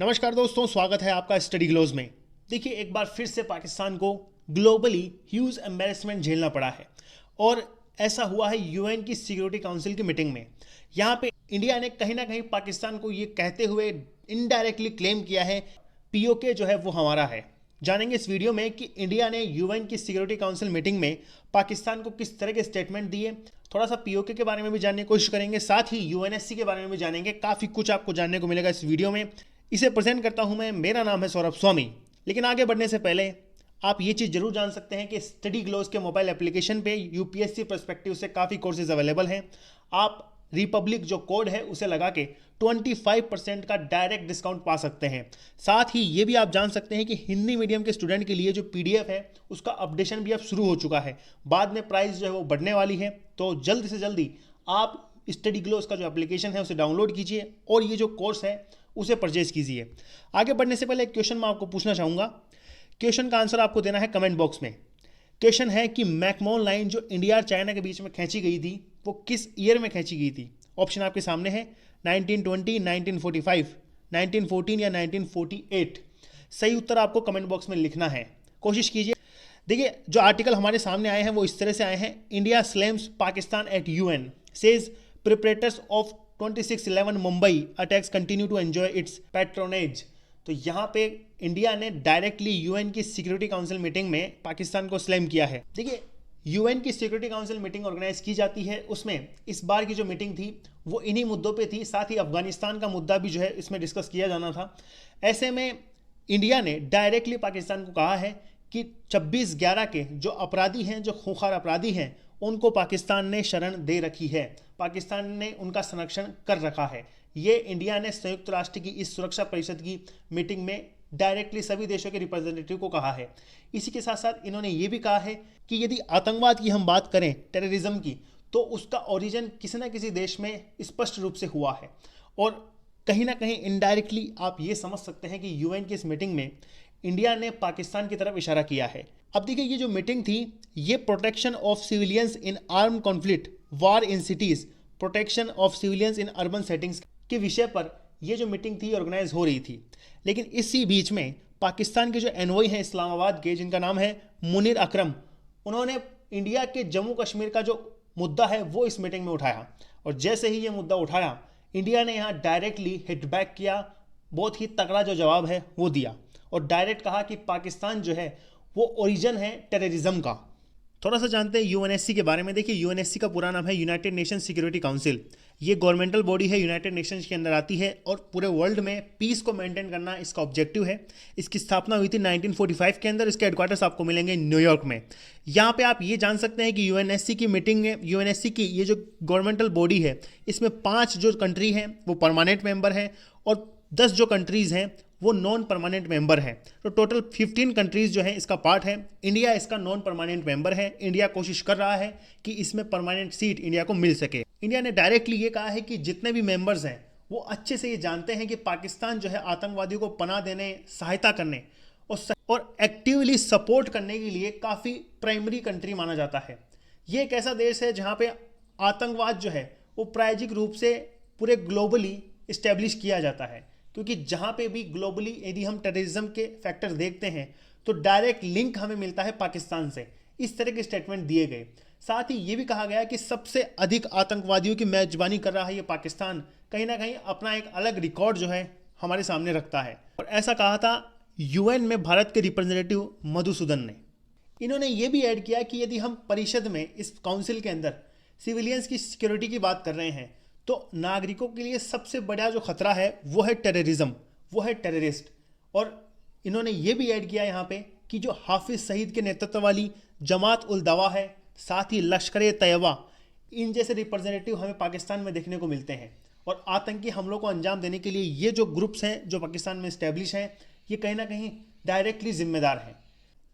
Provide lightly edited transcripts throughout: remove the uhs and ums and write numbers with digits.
नमस्कार दोस्तों, स्वागत है आपका स्टडी ग्लोज में। देखिए, एक बार फिर से पाकिस्तान को ग्लोबली ह्यूज एम्बेरसमेंट झेलना पड़ा है और ऐसा हुआ है यूएन की सिक्योरिटी काउंसिल की मीटिंग में। यहाँ पे इंडिया ने कहीं ना कहीं पाकिस्तान को ये कहते हुए इनडायरेक्टली क्लेम किया है पीओके जो है वो हमारा है। जानेंगे इस वीडियो में कि इंडिया ने यूएन की सिक्योरिटी काउंसिल मीटिंग में पाकिस्तान को किस तरह के स्टेटमेंट दिए। थोड़ा सा पीओके के बारे में भी जानने की कोशिश करेंगे, साथ ही यूएनएससी के बारे में भी जानेंगे। काफ़ी कुछ आपको जानने को मिलेगा इस वीडियो में। इसे प्रेजेंट करता हूं मैं, मेरा नाम है सौरभ स्वामी। लेकिन आगे बढ़ने से पहले आप ये चीज़ जरूर जान सकते हैं कि स्टडी ग्लोज के मोबाइल एप्लीकेशन पे यूपीएससी पर्सपेक्टिव से काफ़ी कोर्सेज अवेलेबल हैं। आप रिपब्लिक जो कोड है उसे लगा के 25% का डायरेक्ट डिस्काउंट पा सकते हैं। साथ ही ये भी आप जान सकते हैं कि हिंदी मीडियम के स्टूडेंट के लिए जो पीडीएफ है उसका अपडेशन भी अब शुरू हो चुका है। बाद में प्राइस जो है वो बढ़ने वाली है, तो जल्द से जल्दी आप स्टडी ग्लोज का जो एप्लीकेशन है उसे डाउनलोड कीजिए और ये जो कोर्स है उसे परचेज कीजिए। आगे बढ़ने से पहले एक क्वेश्चन मैं आपको पूछना चाहूँगा। क्वेश्चन का आंसर आपको देना है कमेंट बॉक्स में। क्वेश्चन है कि मैकमोहन लाइन जो इंडिया और चाइना के बीच में खींची गई थी वो किस ईयर में खींची गई थी। ऑप्शन आपके सामने है 1920, 1945, 1914 या 1948। सही उत्तर आपको कमेंट बॉक्स में लिखना है, कोशिश कीजिए। देखिए, जो आर्टिकल हमारे सामने आए हैं वो इस तरह से आए हैं। India slams Pakistan at UN, says perpetrators of 26/11 Mumbai attacks continue to enjoy its patronage. तो यहाँ पे इंडिया ने डायरेक्टली यूएन की सिक्योरिटी काउंसिल मीटिंग में पाकिस्तान को स्लैम किया है। देखिए, यूएन की सिक्योरिटी काउंसिल मीटिंग ऑर्गेनाइज की जाती है, उसमें इस बार की जो मीटिंग थी वो इन्हीं मुद्दों पे थी। साथ ही अफगानिस्तान का मुद्दा भी जो है इसमें डिस्कस किया जाना था। ऐसे में इंडिया ने डायरेक्टली पाकिस्तान को कहा है कि 26/11 के जो अपराधी हैं, जो खूंखार अपराधी हैं, उनको पाकिस्तान ने शरण दे रखी है, पाकिस्तान ने उनका संरक्षण कर रखा है। ये इंडिया ने संयुक्त राष्ट्र की इस सुरक्षा परिषद की मीटिंग में डायरेक्टली सभी देशों के रिप्रेजेंटेटिव को कहा है। इसी के साथ साथ इन्होंने ये भी कहा है कि यदि आतंकवाद की हम बात करें, टेररिज्म की, तो उसका ओरिजिन किसी न किसी देश में स्पष्ट रूप से हुआ है। और कहीं ना कहीं इनडायरेक्टली आप ये समझ सकते हैं कि यूएन की इस मीटिंग में इंडिया ने पाकिस्तान की तरफ इशारा किया है। अब देखिए, ये जो मीटिंग थी ये protection of civilians in arm conflict, war in cities, protection of civilians in urban settings के विषय पर ये जो मीटिंग थी ऑर्गेनाइज हो रही थी। लेकिन इसी बीच में पाकिस्तान के जो एनवोई हैं इस्लामाबाद के, जिनका नाम है मुनीर अकरम, उन्होंने इंडिया के जम्मू कश्मीर का जो मुद्दा है वो इस मीटिंग में उठाया। और जैसे ही ये मुद्दा उठाया, इंडिया ने यहाँ डायरेक्टली हिट बैक किया, बहुत ही तगड़ा जो जवाब है वो दिया और डायरेक्ट कहा कि पाकिस्तान जो है वो ओरिजिन है टेररिज्म का। थोड़ा सा जानते हैं यूएनएससी के बारे में। देखिए, यूएनएससी का पूरा नाम है यूनाइटेड नेशन सिक्योरिटी काउंसिल। ये गवर्नमेंटल बॉडी है, यूनाइटेड नेशंस के अंदर आती है और पूरे वर्ल्ड में पीस को मेंटेन करना इसका ऑब्जेक्टिव है। इसकी स्थापना हुई थी 1945 के अंदर। इसके हेडक्वार्टर्स आपको मिलेंगे न्यूयॉर्क में। यहाँ पे आप ये जान सकते हैं कि यूएनएससी की मीटिंग में, यूएनएससी की ये जो गवर्नमेंटल बॉडी है, इसमें 5 जो कंट्री हैं वो परमानेंट मेंबर हैं और 10 जो कंट्रीज़ हैं वो नॉन परमानेंट मेंबर है। तो टोटल 15 कंट्रीज जो हैं इसका पार्ट है। इंडिया इसका नॉन परमानेंट मेंबर है। इंडिया कोशिश कर रहा है कि इसमें परमानेंट सीट इंडिया को मिल सके। इंडिया ने डायरेक्टली ये कहा है कि जितने भी मेंबर्स हैं वो अच्छे से ये जानते हैं कि पाकिस्तान जो है आतंकवादियों को पनाह देने, सहायता करने और एक्टिवली सपोर्ट करने के लिए काफ़ी प्राइमरी कंट्री माना जाता है। ये एक ऐसा देश है जहाँ पे आतंकवाद जो है वो प्रायोजिक रूप से पूरे ग्लोबली इस्टेब्लिश किया जाता है, क्योंकि जहाँ पे भी ग्लोबली यदि हम टेररिज्म के फैक्टर देखते हैं तो डायरेक्ट लिंक हमें मिलता है पाकिस्तान से। इस तरह के स्टेटमेंट दिए गए। साथ ही ये भी कहा गया कि सबसे अधिक आतंकवादियों की मेजबानी कर रहा है ये पाकिस्तान। कहीं ना कहीं अपना एक अलग रिकॉर्ड जो है हमारे सामने रखता है। और ऐसा कहा था यूएन में भारत के रिप्रेजेंटेटिव मधुसूदन ने। इन्होंने ये भी ऐड किया कि यदि हम परिषद में, इस काउंसिल के अंदर सिविलियंस की सिक्योरिटी की बात कर रहे हैं तो नागरिकों के लिए सबसे बड़ा जो खतरा है वो है टेररिज्म, वो है टेररिस्ट। और इन्होंने ये भी ऐड किया यहाँ पे कि जो हाफिज सईद के नेतृत्व वाली जमात उल दवा है, साथ ही लश्कर तैयबा, इन जैसे रिप्रेजेंटेटिव हमें पाकिस्तान में देखने को मिलते हैं। और आतंकी हमलों को अंजाम देने के लिए ये जो ग्रुप्स हैं जो पाकिस्तान में इस्टेब्लिश हैं, ये कहीं ना कहीं डायरेक्टली जिम्मेदार हैं।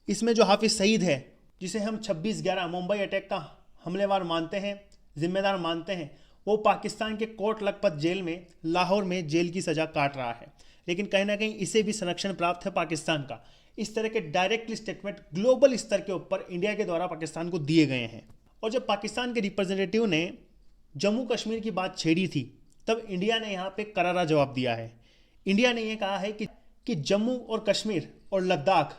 इसमें जो हाफिज सईद है, जिसे हम 26/11 मुंबई अटैक का हमलेवार मानते हैं, जिम्मेदार मानते हैं, वो पाकिस्तान के कोट लखपत जेल में, लाहौर में जेल की सज़ा काट रहा है। लेकिन कहीं ना कहीं इसे भी संरक्षण प्राप्त है पाकिस्तान का। इस तरह के डायरेक्ट स्टेटमेंट ग्लोबल स्तर के ऊपर इंडिया के द्वारा पाकिस्तान को दिए गए हैं। और जब पाकिस्तान के रिप्रेजेंटेटिव ने जम्मू कश्मीर की बात छेड़ी थी तब इंडिया ने यहाँ पे करारा जवाब दिया है। इंडिया ने यह कहा है कि जम्मू और कश्मीर और लद्दाख,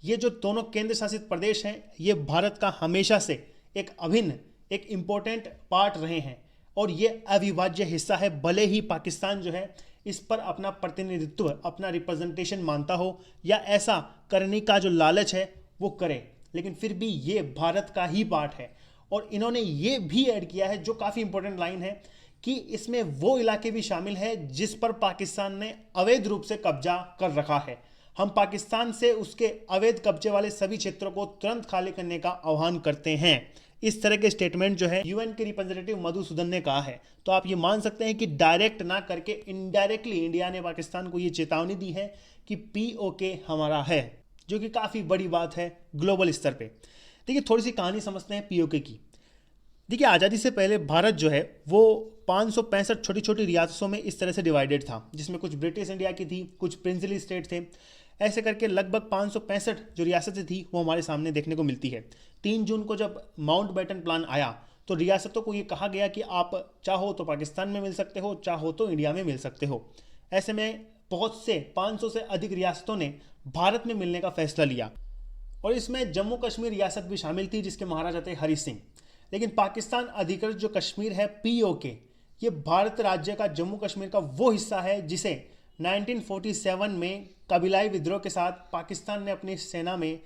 ये जो दोनों केंद्र शासित प्रदेश हैं, ये भारत का हमेशा से एक अभिन्न, एक इम्पोर्टेंट पार्ट रहे हैं और ये अविभाज्य हिस्सा है। भले ही पाकिस्तान जो है इस पर अपना प्रतिनिधित्व, अपना रिप्रेजेंटेशन मानता हो या ऐसा करने का जो लालच है वो करे, लेकिन फिर भी ये भारत का ही पार्ट है। और इन्होंने ये भी ऐड किया है, जो काफ़ी इंपॉर्टेंट लाइन है, कि इसमें वो इलाके भी शामिल है जिस पर पाकिस्तान ने अवैध रूप से कब्जा कर रखा है। हम पाकिस्तान से उसके अवैध कब्जे वाले सभी क्षेत्रों को तुरंत खाली करने का आह्वान करते हैं। इस तरह के स्टेटमेंट जो है यूएन के रिप्रेजेंटेटिव मधुसूदन ने कहा है। तो आप ये मान सकते हैं कि डायरेक्ट ना करके इनडायरेक्टली इंडिया ने पाकिस्तान को ये चेतावनी दी है कि पीओके हमारा है, जो कि काफ़ी बड़ी बात है ग्लोबल स्तर पे। देखिए, थोड़ी सी कहानी समझते हैं पीओके की। देखिए, आज़ादी से पहले भारत जो है वो 565 छोटी छोटी रियासतों में इस तरह से डिवाइडेड था, जिसमें कुछ ब्रिटिश इंडिया की थी, कुछ प्रिंसली स्टेट थे। ऐसे करके लगभग 565 जो रियासतें थी वो हमारे सामने देखने को मिलती है। 3 जून को जब माउंटबेटन प्लान आया तो रियासतों को ये कहा गया कि आप चाहो तो पाकिस्तान में मिल सकते हो, चाहो तो इंडिया में मिल सकते हो। ऐसे में बहुत से 500 से अधिक रियासतों ने भारत में मिलने का फैसला लिया और इसमें जम्मू कश्मीर रियासत भी शामिल थी, जिसके महाराजा थे हरि सिंह। लेकिन पाकिस्तान अधिकृत जो कश्मीर है पीओके, ये भारत राज्य का जम्मू कश्मीर का वो हिस्सा है जिसे 1947 में कबीलाई विद्रोह के साथ पाकिस्तान ने अपनी सेना में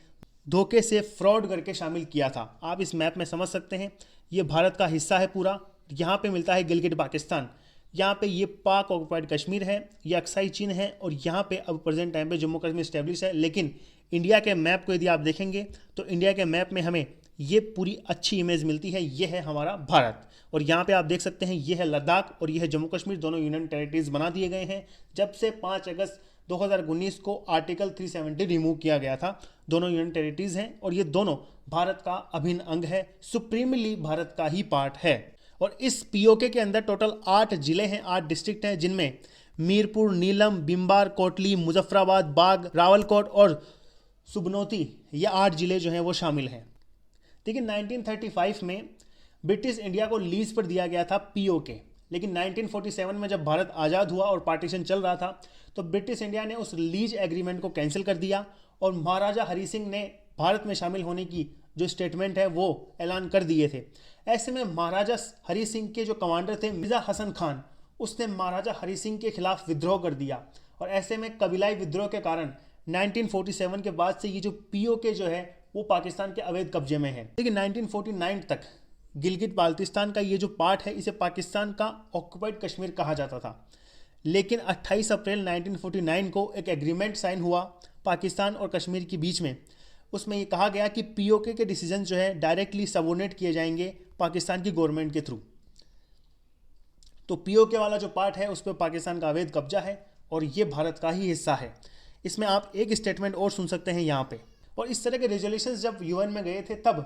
धोखे से फ्रॉड करके शामिल किया था। आप इस मैप में समझ सकते हैं, ये भारत का हिस्सा है पूरा। यहाँ पे मिलता है गिलगिट बाल्टिस्तान, यहाँ पे ये पाक ऑक्युपाइड कश्मीर है, ये अक्साई चीन है और यहाँ पे अब प्रेजेंट टाइम पे जम्मू कश्मीर स्टैब्लिश है। लेकिन इंडिया के मैप को यदि आप देखेंगे तो इंडिया के मैप में हमें ये पूरी अच्छी इमेज मिलती है। ये है हमारा भारत और यहाँ पे आप देख सकते हैं ये है लद्दाख और ये है जम्मू कश्मीर। दोनों यूनियन टेरिटरीज बना दिए गए हैं जब से 5 अगस्त 2019 को आर्टिकल 370 रिमूव किया गया था। दोनों यूनियन टेरिटरीज हैं और ये दोनों भारत का अभिन्न अंग है, सुप्रीमली भारत का ही पार्ट है। और इस पीओके के अंदर टोटल 8 जिले हैं, 8 डिस्ट्रिक्ट हैं, जिनमें मीरपुर, नीलम, बिम्बार, कोटली, मुजफ्फराबाद, बाग, रावलकोट और सुबनौती, ये 8 जिले जो हैं वो शामिल हैं। देखिए, 1935 में ब्रिटिश इंडिया को लीज पर दिया गया था पीओके, लेकिन 1947 में जब भारत आज़ाद हुआ और पार्टीशन चल रहा था तो ब्रिटिश इंडिया ने उस लीज एग्रीमेंट को कैंसिल कर दिया और महाराजा हरि सिंह ने भारत में शामिल होने की जो स्टेटमेंट है वो ऐलान कर दिए थे। ऐसे में महाराजा हरि सिंह के जो कमांडर थे मिर्जा हसन खान, उसने महाराजा हरि सिंह के खिलाफ विद्रोह कर दिया और ऐसे में कबीलाई विद्रोह के कारण 1947 के बाद से ये जो पीओके जो है वो पाकिस्तान के अवैध कब्जे में है। लेकिन 1949 तक गिलगिट बाल्टिस्तान का ये जो पार्ट है इसे पाकिस्तान का ऑक्युपाइड कश्मीर कहा जाता था। लेकिन 28 अप्रैल 1949 को एक एग्रीमेंट साइन हुआ पाकिस्तान और कश्मीर के बीच में। उसमें ये कहा गया कि पीओके के डिसीजन जो है डायरेक्टली सबोर्डिनेट किए जाएंगे पाकिस्तान की गवर्नमेंट के थ्रू। तो पीओके वाला जो पार्ट है उस पर पाकिस्तान का अवैध कब्जा है और ये भारत का ही हिस्सा है। इसमें आप एक स्टेटमेंट और सुन सकते हैं यहाँ पे। और इस तरह के रेजोल्यूशंस जब यूएन में गए थे तब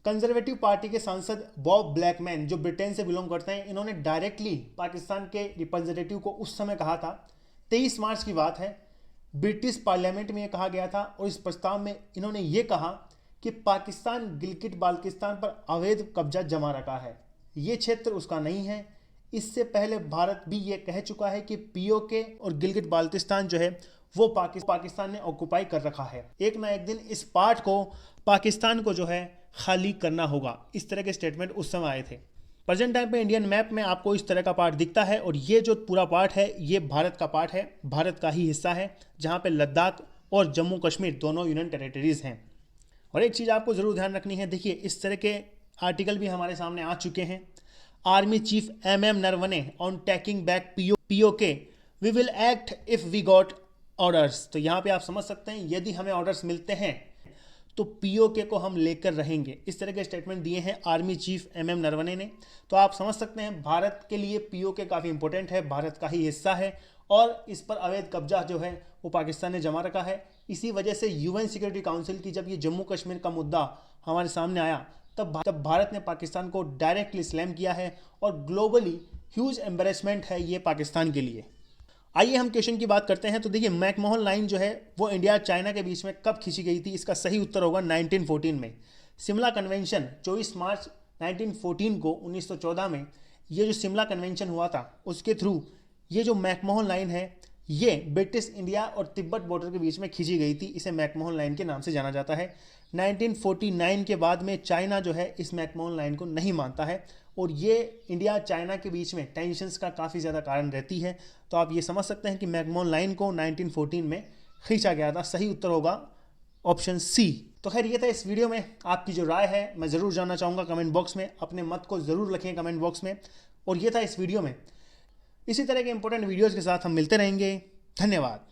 कंजर्वेटिव पार्टी के सांसद बॉब ब्लैकमैन, जो ब्रिटेन से बिलोंग करते हैं, इन्होंने डायरेक्टली पाकिस्तान के रिप्रेजेंटेटिव को उस समय कहा था, 23 मार्च की बात है, ब्रिटिश पार्लियामेंट में ये कहा गया था और इस प्रस्ताव में इन्होंने ये कहा कि पाकिस्तान गिलगिट बाल्टिस्तान पर अवैध कब्जा जमा रखा है, ये क्षेत्र उसका नहीं है। इससे पहले भारत भी ये कह चुका है कि पीओके और गिलगिट बाल्टिस्तान जो है वो पाकिस्तान ने ऑक्युपाई कर रखा है। एक ना एक दिन इस पार्ट को पाकिस्तान को जो है खाली करना होगा। इस तरह के स्टेटमेंट उस समय आए थे। प्रेजेंट टाइम पे इंडियन मैप में आपको इस तरह का पार्ट दिखता है और ये जो पूरा पार्ट है ये भारत का पार्ट है, भारत का ही हिस्सा है, जहाँ पे लद्दाख और जम्मू कश्मीर दोनों यूनियन टेरिटरीज हैं। और एक चीज़ आपको ज़रूर ध्यान रखनी है, देखिए इस तरह के आर्टिकल भी हमारे सामने आ चुके हैं। Army chief MM Naravane on taking back PoK, we will act if we got orders. तो यहाँ पे आप समझ सकते हैं यदि हमें ऑर्डर्स मिलते हैं तो पीओके को हम लेकर रहेंगे। इस तरह के स्टेटमेंट दिए हैं आर्मी चीफ MM नरवणे ने। तो आप समझ सकते हैं भारत के लिए पीओके काफ़ी इंपॉर्टेंट है, भारत का ही हिस्सा है और इस पर अवैध कब्जा जो है वो पाकिस्तान ने जमा रखा है। इसी वजह से UN सिक्योरिटी काउंसिल की जब ये जम्मू कश्मीर का मुद्दा हमारे सामने आया तब भारत ने पाकिस्तान को डायरेक्टली स्लैम किया है और ग्लोबली ह्यूज एम्बेरसमेंट है ये पाकिस्तान के लिए। आइए हम क्वेश्चन की बात करते हैं। तो देखिए, मैकमोहन लाइन जो है वो इंडिया चाइना के बीच में कब खींची गई थी? इसका सही उत्तर होगा 1914 में। शिमला कन्वेंशन 24 मार्च 1914 को 1914 में ये जो शिमला कन्वेंशन हुआ था उसके थ्रू ये जो मैकमोहन लाइन है ये ब्रिटिश इंडिया और तिब्बत बॉर्डर के बीच में खींची गई थी। इसे मैकमोहन लाइन के नाम से जाना जाता है। 1949 के बाद में चाइना जो है इस मैकमोहन लाइन को नहीं मानता है और ये इंडिया चाइना के बीच में टेंशन्स का काफ़ी ज़्यादा कारण रहती है। तो आप ये समझ सकते हैं कि मैकमोहन लाइन को 1914 में खींचा गया था। सही उत्तर होगा ऑप्शन सी। तो खैर ये था इस वीडियो में। आपकी जो राय है मैं ज़रूर जानना चाहूँगा कमेंट बॉक्स में। अपने मत को ज़रूर लिखें कमेंट बॉक्स में। और ये था इस वीडियो में। इसी तरह के इंपॉर्टेंट वीडियोज़ के साथ हम मिलते रहेंगे। धन्यवाद।